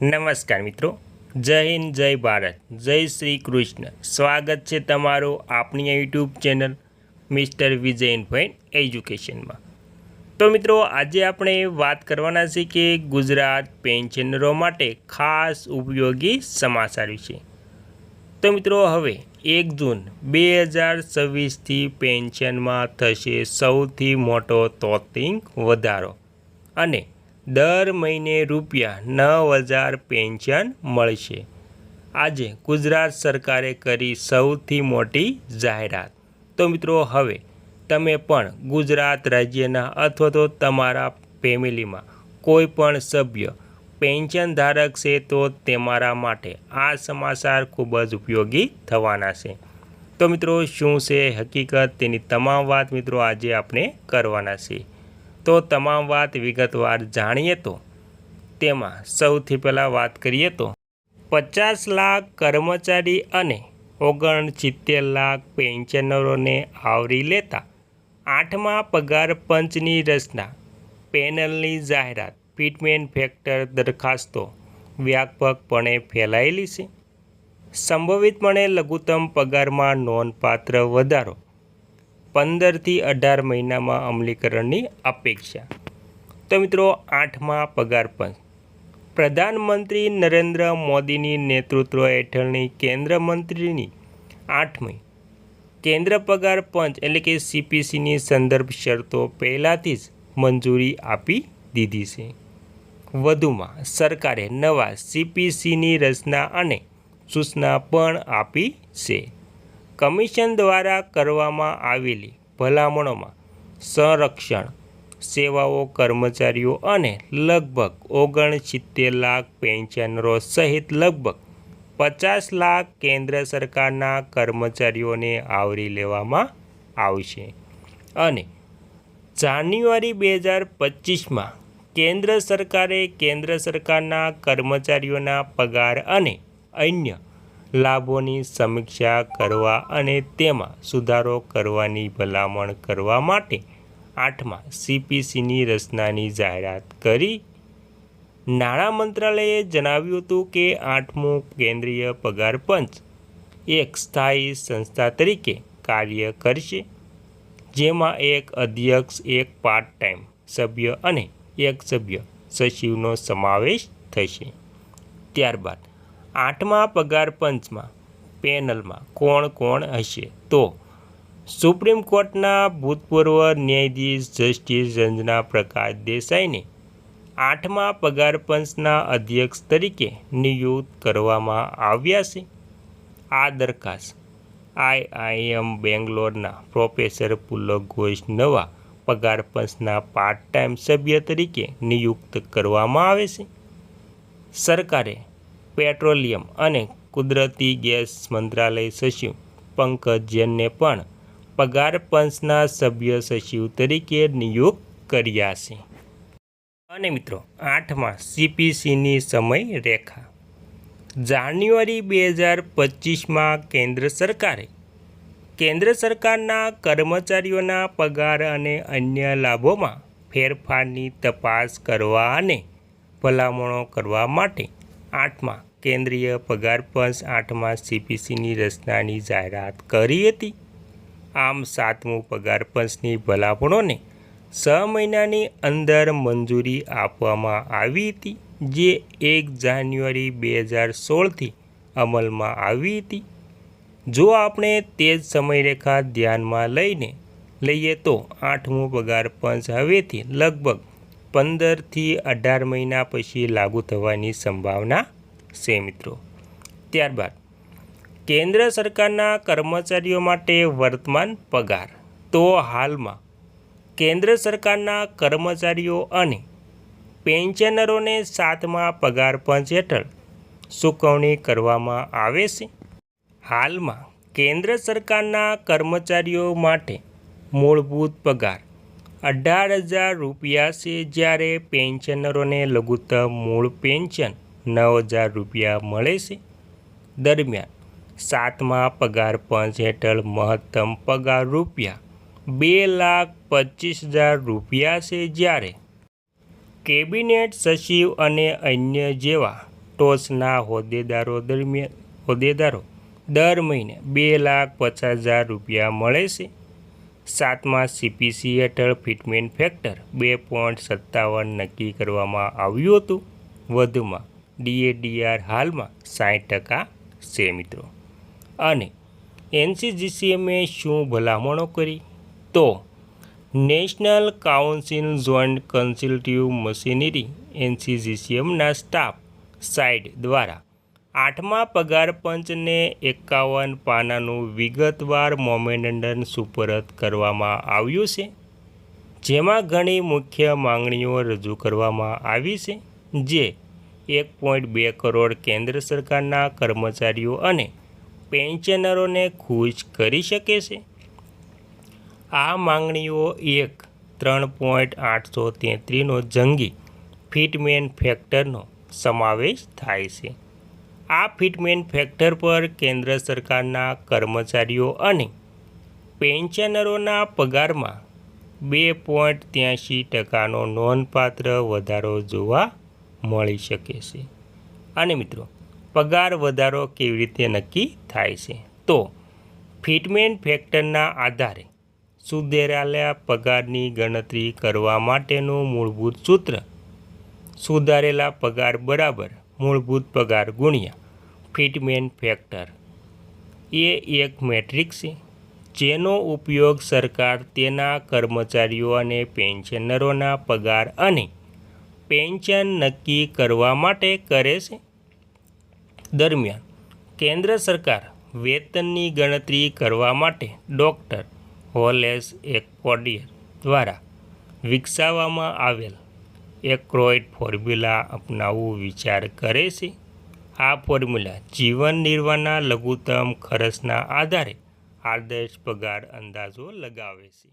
નમસ્કાર મિત્રો, જય હિન્દ, જય ભારત, જય શ્રી કૃષ્ણ. સ્વાગત છે તમારું આપણી યુટ્યુબ ચેનલ મિસ્ટર વિજય ઇન્ફોઇન એજ્યુકેશનમાં. તો મિત્રો, આજે આપણે વાત કરવાના છે કે ગુજરાત પેન્શનરો માટે ખાસ ઉપયોગી સમાચાર વિશે. તો મિત્રો, હવે 1 જૂન 2026થી પેન્શનમાં થશે સૌથી મોટો તોતિંગ વધારો અને દર મહિને ₹9,000 પેન્શન મળશે. આજે ગુજરાત સરકારે કરી સૌથી મોટી જાહેરાત. તો મિત્રો, હવે તમે પણ ગુજરાત રાજ્યના અથવા તો તમારા ફેમિલીમાં કોઈ પણ સભ્ય પેન્શન ધારક છે તો તમારા માટે આ સમાચાર ખૂબ જ ઉપયોગી થવાના છે. તો મિત્રો, શું છે હકીકત, તેની તમામ વાત મિત્રો આજે આપણે કરવાના છે. તો તમામ વાત વિગતવાર જાણીએ તો તેમાં સૌથી પહેલાં વાત કરીએ તો 50 લાખ કર્મચારી અને 69 લાખ પેન્શનરોને આવરી લેતા 8મા પગાર પંચની રચના, પેનલની જાહેરાત. ફિટમેન્ટ ફેક્ટર દરખાસ્તો વ્યાપકપણે ફેલાયેલી છે. સંભવિતપણે લઘુત્તમ પગારમાં નોંધપાત્ર વધારો, 15થી 18 મહિનામાં અમલીકરણની અપેક્ષા. તો મિત્રો, 8મા પગાર પંચ પ્રધાનમંત્રી નરેન્દ્ર મોદીની નેતૃત્વ હેઠળની કેન્દ્ર મંત્રીની 8મી કેન્દ્ર પગાર પંચ એટલે કે CPCની સંદર્ભ શરતો પહેલાંથી જ મંજૂરી આપી દીધી છે. વધુમાં સરકારે નવા CPCની રચના અને સૂચના પણ આપી છે. કમિશન દ્વારા કરવામાં આવેલી ભલામણોમાં સંરક્ષણ સેવાઓ કર્મચારીઓ અને લગભગ 69 લાખ પેન્શનરો સહિત લગભગ 50 લાખ કેન્દ્ર સરકારના કર્મચારીઓને આવરી લેવામાં આવશે. અને જાન્યુઆરી 2025માં કેન્દ્ર સરકારે કેન્દ્ર સરકારના કર્મચારીઓના પગાર અને અન્ય લાભોની સમીક્ષા કરવા અને તેમાં સુધારો કરવાની ભલામણ કરવા માટે 8મા CPCની રચનાની જાહેરાત કરી. નાણાં મંત્રાલયે જણાવ્યું હતું કે 8મું કેન્દ્રીય પગાર પંચ એક સ્થાયી સંસ્થા તરીકે કાર્ય કરશે, જેમાં એક અધ્યક્ષ, એક પાર્ટ ટાઈમ સભ્ય અને એક સભ્ય સચિવનો સમાવેશ થશે. ત્યારબાદ 8મા પગાર પંચમાં પેનલમાં કોણ કોણ હશે? તો સુપ્રીમ કોર્ટના ભૂતપૂર્વ ન્યાયાધીશ જસ્ટિસ રંજના પ્રકાશ દેસાઈને 8મા પગાર પંચના અધ્યક્ષ તરીકે નિયુક્ત કરવામાં આવ્યા છે. આ દરખાસ્ત IIM બેંગ્લોરના પ્રોફેસર પુલક ઘોષ નવા પગાર પંચના પાર્ટ ટાઈમ સભ્ય તરીકે નિયુક્ત કરવામાં આવે છે. સરકારે પેટ્રોલિયમ અને કુદરતી ગેસ મંત્રાલય સચિવ પંકજ જૈનને પણ પગાર પંચના સભ્ય સચિવ તરીકે નિયુક્ત કર્યા છે. અને મિત્રો, 8મા CPCની સમય રેખા. જાન્યુઆરી 2025માં કેન્દ્ર સરકારે કેન્દ્ર સરકારના કર્મચારીઓના પગાર અને અન્ય લાભોમાં ફેરફારની તપાસ કરવા અને ભલામણો કરવા માટે 8મા કેન્દ્રીય પગાર પંચ 8મા CPCની રચનાની જાહેરાત કરી હતી. આમ 7મું પગાર પંચની ભલામણોને 6 મહિનાની અંદર મંજૂરી આપવામાં આવી હતી, જે 1 જાન્યુઆરી 2016થી અમલમાં આવી હતી. જો આપણે તે જ સમયરેખા ધ્યાનમાં લઈએ તો 8મું પગાર પંચ હવેથી લગભગ 15થી 18 મહિના પછી લાગુ થવાની સંભાવના છે મિત્રો. ત્યારબાદ કેન્દ્ર સરકારના કર્મચારીઓ માટે વર્તમાન પગાર. તો હાલમાં કેન્દ્ર સરકારના કર્મચારીઓ અને પેન્શનરોને 7મા પગાર પંચ હેઠળ ચૂકવણી કરવામાં આવે છે. હાલમાં કેન્દ્ર સરકારના કર્મચારીઓ માટે મૂળભૂત પગાર ₹18,000 છે, જ્યારે પેન્શનરોને લઘુત્તમ મૂળ પેન્શન ₹9,000 મળે છે. દરમિયાન 7મા પગાર પંચ હેઠળ મહત્તમ પગાર ₹2,25,000 છે, જ્યારે કેબિનેટ સચિવ અને અન્ય જેવા ટોચના હોદ્દેદારો દર મહિને 2,50,000 રૂપિયા મળે છે. 7મા CPC હેઠળ ફિટમેન્ટ ફેક્ટર 2.57 નક્કી કરવામાં આવ્યું હતું. વધુમાં DADR હાલમાં 60% છે મિત્રો. અને NCGCMએ શું ભલામણો કરી? તો national council joint consultative machinery NCGCMના સ્ટાફ સાઇડ દ્વારા 8મા પગાર પંચને 51 પાનાનું વિગતવાર મેમોરેન્ડમ સુપરત કરવામાં આવ્યું છે, જેમાં ઘણી મુખ્ય માંગણીઓ રજૂ કરવામાં આવી છે, જે 1.2 કરોડ કેન્દ્ર સરકારના કર્મચારીઓ અને પેન્શનરોને ખુશ કરી શકે છે. આ માંગણીઓ 3.833નો જંગી ફિટમેન્ટ ફેક્ટરનો સમાવેશ થાય છે. આ ફિટમેન્ટ ફેક્ટર પર કેન્દ્ર સરકારના કર્મચારીઓ અને પેન્શનરોના પગારમાં 2.83%નો નોંધપાત્ર વધારો જોવા મળી શકે છે. અને મિત્રો, પગાર વધારો કેવી રીતે નક્કી થાય છે? તો ફિટમેન્ટ ફેક્ટરના આધારે સુધારેલા પગારની ગણતરી કરવા માટેનું મૂળભૂત સૂત્ર સુધારેલા પગાર બરાબર મૂળભૂત પગાર ગુણ્યા ફિટમેન્ટ ફેક્ટર એ એક મેટ્રિક છે, જેનો ઉપયોગ સરકાર તેના કર્મચારીઓ અને પેન્શનરોના પગાર અને પેન્શન નક્કી કરવા માટે કરે છે. દરમિયાન કેન્દ્ર સરકાર વેતનની ગણતરી કરવા માટે ડૉક્ટર હોલેસ એકોડિયર દ્વારા વિકસાવવામાં આવેલ એક્રોઇડ ફોર્મ્યુલા અપનાવવું વિચાર કરે છે. આ ફોર્મ્યુલા જીવન નિર્વાહના લઘુત્તમ ખર્ચના આધારે આદર્શ પગાર અંદાજો લગાવે છે.